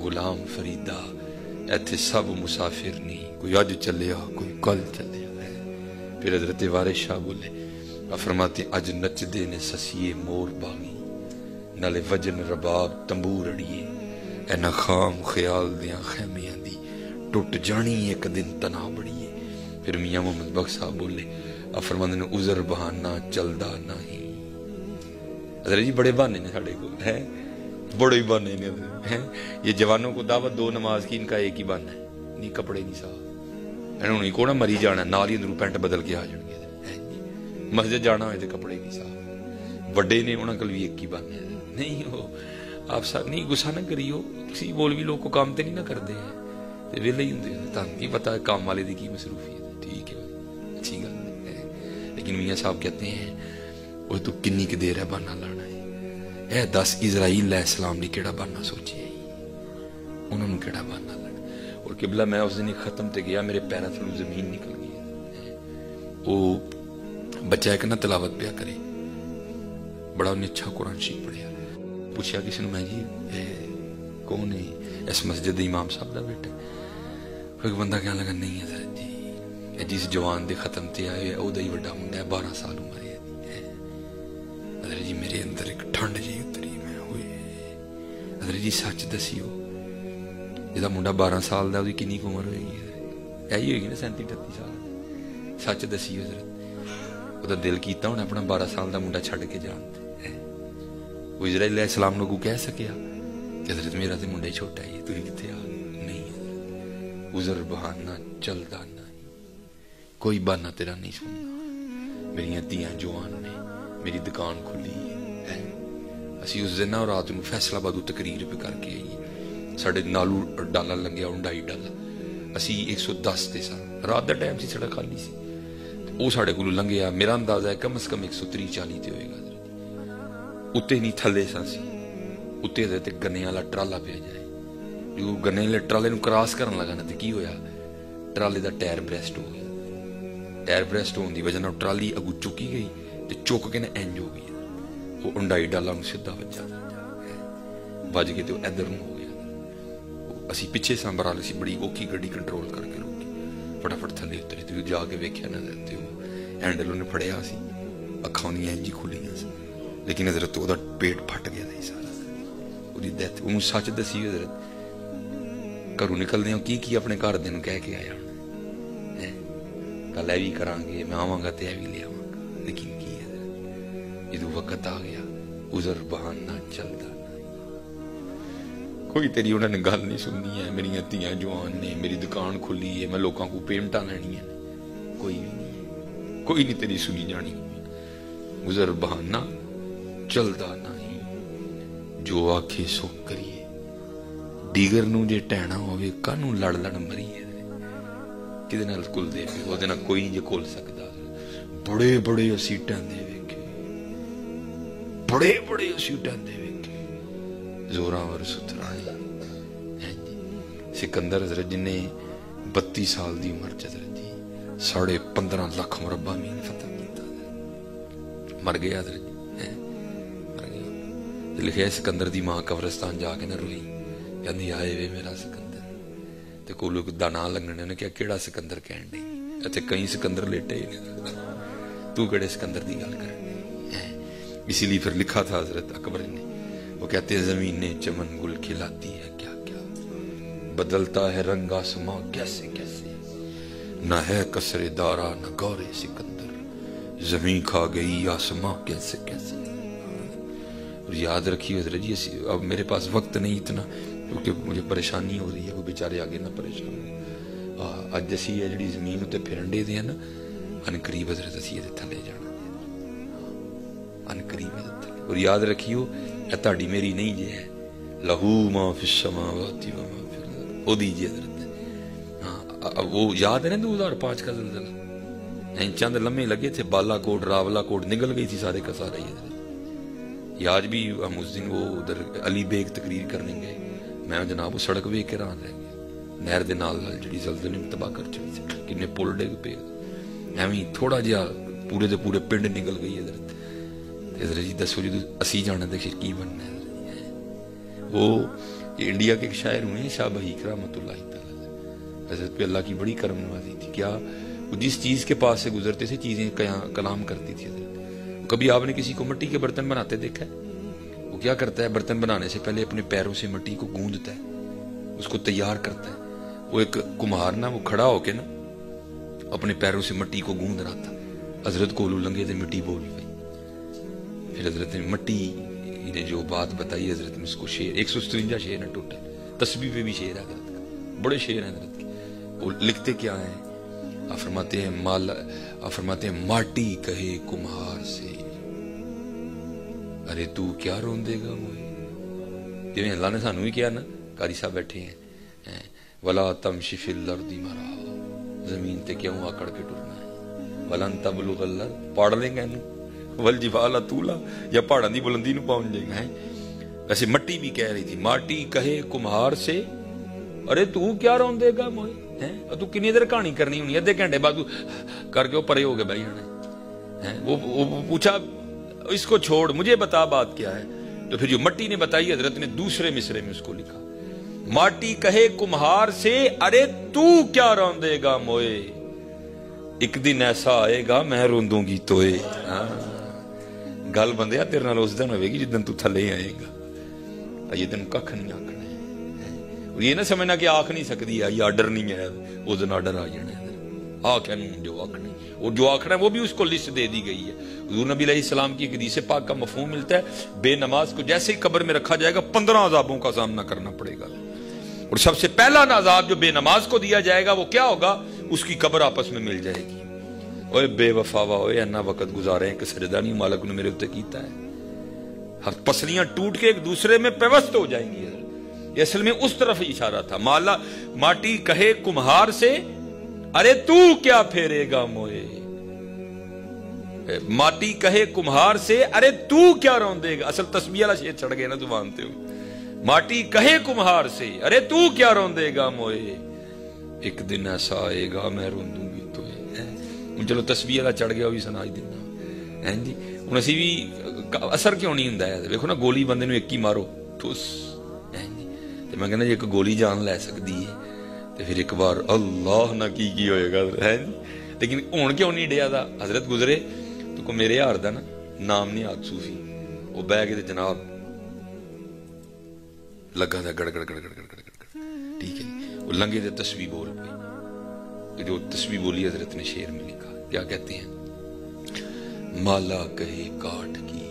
Ghulam Farida ایتھے سب مسافر نہیں، کوئی اج چلیا کوئی کل چلیا ہے۔ پھر حضرت وارث شاہ بولے، فرماتے اج نچ دے نے سسیے مور باغی، نالے وجن رباب تنبور اڑیے، اے نہ خام خیال دیاں خیمیاں دی ٹوٹ جانی ایک دن تنا بڑیے۔ پھر میاں محمد بخش صاحب بولے، فرماتے نے عذر بہانہ چلدا نہیں۔ حضرت جی بڑے بہانے نے ساڑھے کو ہے، بڑے ہی بہانے نے ہیں۔ یہ جوانوں کو دعوت دو نماز کی، ان کا ایک ہی بہانا ہے، نہیں کپڑے نہیں صاف، انہوں نے کونا مری جانا، نال ہی اندروں پینٹ بدل کے آ جان گے، مسجد جانا ہوئے تو کپڑے نہیں صاف۔ بڑے نے انہوں کل بھی ایک ہی بہانا ہے، نہیں ہو آپ سب نہیں غصہ نہ کریو، کسی مولوی لوگ کو کام تے نہیں نہ کر دے ہیں، ویلے ہی ہوندے ہیں، تانوں نہیں پتا کام والے دی کی مصروفیت ہے، ٹھیک ہے اچھی گل ہے۔ لیکن میاں صاحب کہتے ہیں وہ تو کنی کی دیر ہے بہانا لانا ہے، اے دس اسرائیل علیہ السلام نے کیڑا بہانا سوچیا ہے، انہوں نے کیڑا بہانا لانا۔ اور قبلہ میں اس دن ایک ختم تے گیا، میرے پیروں تھلوں زمین نکل گئی ہے۔ وہ بچہ ایک نا تلاوت پیا کرے، بڑا انہیں اچھا قرآن شریف پڑھیا، پوچھا کسی نے، میں جی کون ہے؟ اس مسجد امام صاحب دا بیٹا۔ ایک بندہ کہنے لگا، نہیں حضرت جی جس جوان دے ختم تے آئے او دا ہی وڈا منڈا ہے، 12 سال عمر ہے۔ حضرت جی میرے اندر ایک ٹھنڈ جی اتری، میں ہوئے حضرت جی سچ دسیو جہاں منڈا 12 سال دا وہ کنی عمر ہوئے گی؟ یہی ہوئے گی نا 37-38 سال۔ سچ دسیو حضرت، وہ دل کیتا ہونا اپنا 12 سال دا منڈا چھڑ کے جان تے۔ وہ اسرائیل علیہ السلام کو کہہ سکیا کہ حضرت میرا تے منڈا ہی چھوٹا ہے، تو ہی کتے آ گئے؟ نہیں حضرت، عذر بہانہ چلدا نہیں، کوئی بہانہ تیرا نہیں سننا۔ میری دیاں جوان نے، میری دکان کھلی ہے۔ اسی اس دن رات نو فیصلہ آباد تقریر پہ کر کے آئیے، ساڑھے نالو ڈالا لنگیا، 2.5 ڈالا، اسی 110 تے سا، رات دا ٹائم سی، سڑک خالی سی، وہ ساڑھے کو لنگیا۔ میرا اندازہ ہے کم از کم 130-40 تے ہوئے گا۔ اتے نہیں تھلے سا سی، اتے تے گنے والا ٹرالا پہ جائے، جو گنے والے ٹرالے نو کراس کرن لگا نا، تے کی ہویا، ٹرالے دا ٹائر بریسٹ ہو گیا۔ ٹائر بریسٹ ہونے دی وجہ نال ٹرالی اگو چکی گئی، تے چک کے نا انج ہو گئی، وہ 2.5 ڈالا نو سیدھا بجا، بج کے تے ادھر نو ہو گیا۔ اسی پیچھے سنبھال سی، بڑی اوکھی گڈی کنٹرول کر کے روکی، فٹافٹ تھلے اترے، تے جا کے ویکھیا نظر تے وہ ہینڈل انہیں پھڑیا سی، اکھاں دی انج ہی کھلیاں سی، لیکن حضرت وہ پیٹ پھٹ گیا تھا سارا، وہ ڈیتھ۔ وہ سچ دسی حضرت، گھروں نکلدے کی اپنے گھر دے نوں کہہ کے آیا ہونا، کل اے وی کران گے، میں آواں گا تے اے وی لے آواں گا، لیکن کی حضرت جدوں وقت آ گیا، عذر بہانہ چلدا نہیں، کوئی تیری انہوں نے گل نہیں سننی ہے۔ میری دھیاں جوان نے، میری دکان کھلی ہے، میں لوگوں کو پیمنٹاں لینی ہیں، کوئی بھی نہیں، کوئی نہیں تیری سنی جانی۔ عذر بہانہ چلدا نہیں، جو آکھے سو کریے، دیگر نو جے ٹہنا ہوئے کانوں لڑ لڑ مریے، کدے نال کل دے پہ، وہ دے نال کوئی نہیں جے کھول سکتا۔ بڑے بڑے اسی ٹہندے ویکھے، بڑے بڑے اسی ٹہندے ویکھے، زوراور ستھرائی۔ سکندر حضرت جن نے 32 سال دی عمر حضرت جی 15.5 لاکھ مربع میل فتح کیتا، مر گیا حضرت جی، مر گیا۔ لکھیا سکندر دی ماں قبرستان جا کے نہ روئی، کہندی آئے وے میرا سکندر، تے کو لوگ دانا لگنے نے کہا کیڑا سکندر کہن ڈی، ایتھے کئی سکندر لیٹے ہی نہیں، تو کیڑے سکندر دی گل کرن ڈی۔ اسی لیے پھر لکھا تھا حضرت اکبر نے، وہ کہتے ہیں زمین نے چمن گل کھلاتی ہے کیا کیا، بدلتا ہے رنگ آسماں کیسے کیسے، نہ ہے کسر دارا نہ گورے سکندر، زمین کھا گئی آسماں کیسے کیسے۔ اور یاد رکھیے حضرت جی، اب میرے پاس وقت نہیں اتنا، کیونکہ مجھے پریشانی ہو رہی ہے، وہ بیچارے آگے نہ پریشان ہو۔ اج اسی ہے جڑی زمین تے پھرن دے دے نا، ان قریب حضرت اسی دے تھلے جانا، ان قریب تھلے۔ اور یاد رکھیو اے تہاڈی میری نہیں جے ہے، لہو ما فی السماوات و ما فی الارض، او دی جی حضرت۔ ہاں وہ یاد ہے نا 2005 کا زلزلہ، چند لمحے لگے تھے، بالا کوٹ راولا کوٹ نگل گئی تھی سارے کا سارا ہی حضرت۔ آج بھی ہم اس دن وہ ادھر علی بیگ تقریر کرنے گئے، میں جناب وہ سڑک ویکھ کے ران رہ گیا، نہر دے نال جڑی زلزلے نے تباہ کر چڑی سی، کنے پل ڈگ پے، ایویں تھوڑا جہا پورے دے پورے پنڈ نکل گئی حضرت۔ حضرت جی دسو جدو اسی جانا تے پھر کی بننا ہے؟ وہ یہ انڈیا کے ایک شاعر ہوئے ہیں شاہ بہیک رحمۃ اللہ تعالی، حضرت پہ اللہ کی بڑی کرم نوازی تھی. کیا وہ جس چیز کے پاس سے گزرتے تھے چیزیں کلام کرتی تھی حضرت. کبھی آپ نے کسی کو مٹی کے برتن بناتے دیکھا ہے؟ وہ کیا کرتا ہے، برتن بنانے سے پہلے اپنے پیروں سے مٹی کو گوندتا ہے، اس کو تیار کرتا ہے. وہ ایک کمہار نا، وہ کھڑا ہو کے نا اپنے پیروں سے مٹی کو گوند رہا تھا. حضرت کو لنگے تھے، مٹی بول گئی. پھر حضرت نے مٹی نے جو بات بتائی، حضرت نے اس کو شعر 157 شعر ہے ٹوٹل، تسبیح پہ بھی شعر ہے حضرت کا، بڑے شعر ہیں حضرت کے. وہ لکھتے کیا ہیں، آپ فرماتے ہیں ماٹی کہے کمہار سے ارے تو کیا روندے گا مجھے. جی اللہ نے سانو بھی کیا نا، قاری صاحب بیٹھے ہیں، ولا تمشی فی الارض مرحا، زمین تے کیوں آکڑ کے ٹرنا ہے، ولن تبلغ الارض، پاڑ لیں گا والجبال طولا، یا پہاڑاں دی بلندی نو پہنچ جائے گا. ویسے مٹی بھی کہہ رہی تھی ماٹی کہے کمہار سے ارے تو کیا روندے گا مجھے، تو کنی دیر کہانی کرنی ہونی، ادھے گھنٹے بعد کر کے وہ پرے ہو کے بیٹھ جانا. وہ پوچھا اس کو چھوڑ مجھے بتا بات کیا ہے. تو پھر جو مٹی نے بتائی، حضرت نے دوسرے مصرے میں اس کو لکھا، ماٹی کہے کمہار سے ارے تو کیا روندے گا موئے، ایک دن ایسا آئے گا میں روندوں گی توئے. گل بندیا تیرے نال اس دن ہوئے گی جدن تو تھلے آئے گا، یہ دن ککھ نہیں آکھنا ہے. یہ نہ سمجھنا کہ آکھ نہیں سکتی ہے، یہ آرڈر نہیں ہے، اس دن آرڈر آ جانا ہے. آکھ ہے جو آکھنا ہے، اور جو آکھنا ہے وہ بھی اس کو لسٹ دے دی گئی ہے. حضور نبی علیہ السلام کی حدیث پاک کا مفہوم ملتا ہے، بے نماز کو جیسے ہی قبر میں رکھا جائے گا 15 عذابوں کا سامنا کرنا پڑے گا. اور سب سے پہلا عذاب جو بے نماز کو دیا جائے گا وہ کیا ہوگا، اس کی قبر آپس میں مل جائے گی. اوے بے وفاوا، اوے انا وقت گزارے ہیں کہ سجدہ نہیں مالک نے میرے اتنے کیتا ہے. پسلیاں ٹوٹ کے ایک دوسرے میں پیوست ہو جائیں گی. یہ اصل میں اس طرف اشارہ تھا. ماٹی کہے کمہار سے ارے تو کیا پھیرے گا موئے، ماٹی کہے کمہار سے ارے تو کیا روندے گا. اصل تسبیح والا شعر چڑھ گئے نا زبان تے. ماٹی کہے کمہار سے ارے تو کیا روندے گا موئے، ایک دن ایسا آئے گا میں روندوں گی توئے. چلو تسبیح والا چڑھ گیا وہ بھی سنا ہی دینا جی. ہوں اسی بھی اثر کیوں نہیں ہوندا ہے، دیکھو نا گولی بندے نو ایک ہی مارو ٹھس جی، میں کہنا جی ایک گولی جان لے سکتی ہے تو پھر ایک بار اللہ نہ کی ہوئے گا ہے جی. لیکن ہون کیوں نہیں ڈیا دا، حضرت گزرے تو کو میرے یار دا نا نام نہیں آگ صوفی، وہ بہ کے جناب لگا تھا گڑ گڑ گڑ گڑ گڑ گڑ گڑ، ٹھیک ہے جی. وہ لنگے دے تسبیح بول پہ، جو تسبیح بولی حضرت نے شعر میں لکھا. کیا کہتے ہیں، مالا کہے کاٹ کی.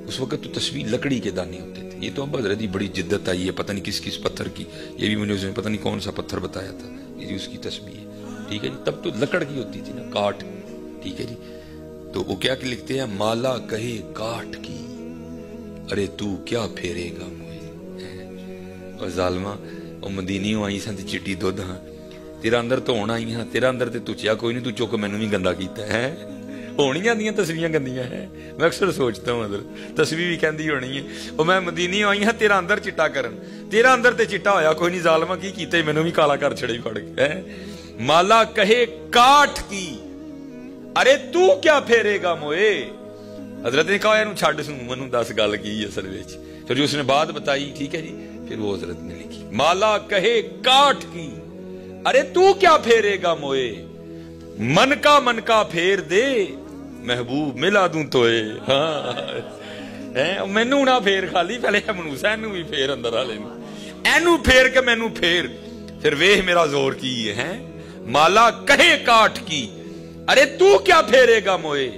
اس وقت تو تسبیح لکڑی کے دانے ہوتے تھے. یہ تو اب حضرت کی بڑی جدت آئی ہے، پتہ نہیں کس کس پتھر کی، یہ بھی مجھے اس نے پتہ نہیں کون سا پتھر بتایا تھا، یہ اس کی تسبیح ہے. ٹھیک ہے جی، تب تو لکڑ کی ہوتی تھی نا، کاٹ. ٹھیک ہے جی. تو وہ کیا لکھتے ہیں، مالا کہے کاٹ کی ارے تو کیا پھیرے گا مجھے. اور ظالمہ وہ مدینیوں آئی سن چٹی دودھ، ہاں تیرا اندر تو ہونا ہی ہاں، تیرا اندر تے تچیا کوئی نہیں، تو چوک مینوں بھی گندا کیتا ہے. ہونی جاندیاں تسبیحاں گندیاں ہیں، میں اکثر سوچتا ہوں حضرت تسبیح بھی کہندی ہونی ہے او میں مدینی آئی ہاں تیرا اندر چٹا کرن، تیرا اندر تے چٹا ہویا کوئی نہیں، ظالمہ کی کیتے مینوں بھی کالا کر چھڑی پھڑ کے. مالا کہے کاٹ کی ارے تو کیا پھیرے گا موئے. حضرت نے کہا اینوں چھڈ سوں، منوں دس گل کی اصل وچ. پھر جو اس نے بات بتائی، ٹھیک ہے جی، پھر وہ حضرت نے لکھی، مالا کہے کاٹ کی ارے تو کیا پھیرے گا موئے، من کا پھیر دے محبوب ملا دوں توئے. ہاں مینوں نہ پھیر خالی، پہلے منوسا اینوں بھی پھیر اندر والے نوں، اینوں پھیر کے مینوں پھیر، پھر ویہ میرا زور کی ہے. مالا کہے کاٹ کی ارے تو کیا پھیرے گا موئے،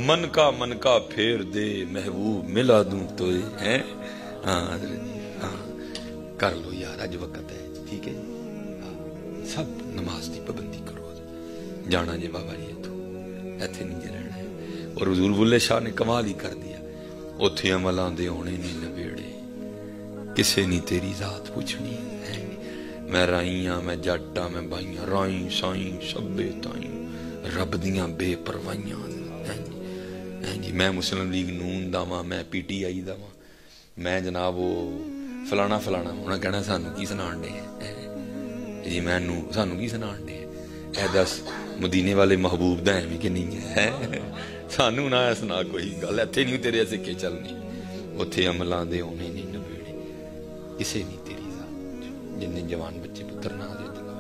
من کا پھیر دے محبوب ملا دوں توئے. ہاں حضرت ہاں کر لو یار، اج وقت ہے. ٹھیک ہے جی، سب نماز کی پابندی کرو. جانا جی بابا جی تو ایتھے نہیں جی رہنا ہے. اور حضور بلے شاہ نے کمال ہی کر دیا، اوتھے عملاں دے ہونے نہیں نبیڑے، کسے نہیں تیری ذات پوچھنی ہے. میں رائیاں میں جٹاں میں بائیاں، رائیں سائیں سبے تائیں رب دیاں بے پروائیاں. جی میں مسلم لیگ نون دا واں، میں پی ٹی آئی دا واں، میں جناب وہ فلانا فلانا. انہاں کہنا سانو کی سنان ڈے جی، مینوں سانو کی سنان ڈے اے دس مدینے والے محبوب دا ایویں کہ نہیں ہے، سانو نہ سنا کوئی گل، ایتھے نہیں تیرے سکے چلنی، اوتھے عملاں دے ہونے نہیں نبیڑے. کسے نہیں تیری ذات جن جوان بچے پتر نہ دے دلا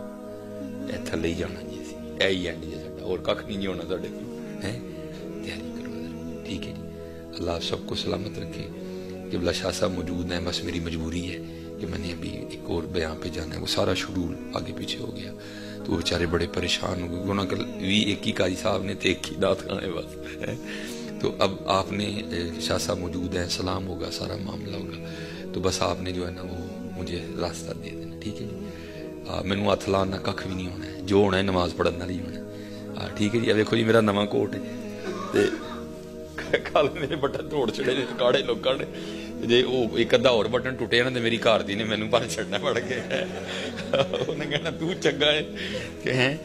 اے تھلے ہی جانا جی سی اے ہی اینڈ جی ساڈا اور کھ نہیں جی ہونا ساڈے کول ہیں تیاری کرو حضرت ٹھیک ہے جی اللہ سب کو سلامت رکھے قبلہ شاہ صاحب موجود ہیں بس میری مجبوری ہے کہ میں نے ابھی ایک اور بیان پہ جانا ہے وہ سارا شیڈول آگے پیچھے ہو گیا تو وہ بیچارے بڑے پریشان ہو گئے انہوں نے بھی ایک ہی قاری صاحب نے تو ایک ہی دات کھانے بس تو اب آپ نے شاہ صاحب موجود ہیں سلام ہوگا سارا معاملہ ہوگا تو بس آپ نے جو ہے نا وہ مجھے راستہ دے دینا ٹھیک ہے جی مینوں ہاتھ لانا کھ بھی نہیں ہونا ہے جو ہونا ہے نماز پڑھن والی ہونا ٹھیک ہے جی ویکھو جی میرا نواں کوٹ ہے کل میرے بٹن توڑ چڑے کاڑے لوگوں نے جی وہ ایک ادھا اور بٹن ٹوٹے نا تو میری گھر دی نے مینوں بھر چڑنا پڑ گیا انہیں کہنا تو چنگا ہے کہ ہیں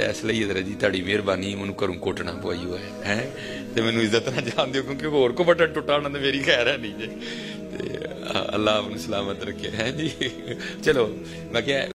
اس لیے ادھر جی تاری مہربانی انہوں گھروں کوٹنا پوائی ہوا ہے تو مینوں عزت نہ جان دیو کیونکہ ہور کو بٹن ٹوٹا ہونا تو میری خیر ہے نہیں جی اللہ اپنی سلامت رکھے ہیں جی چلو میں کیا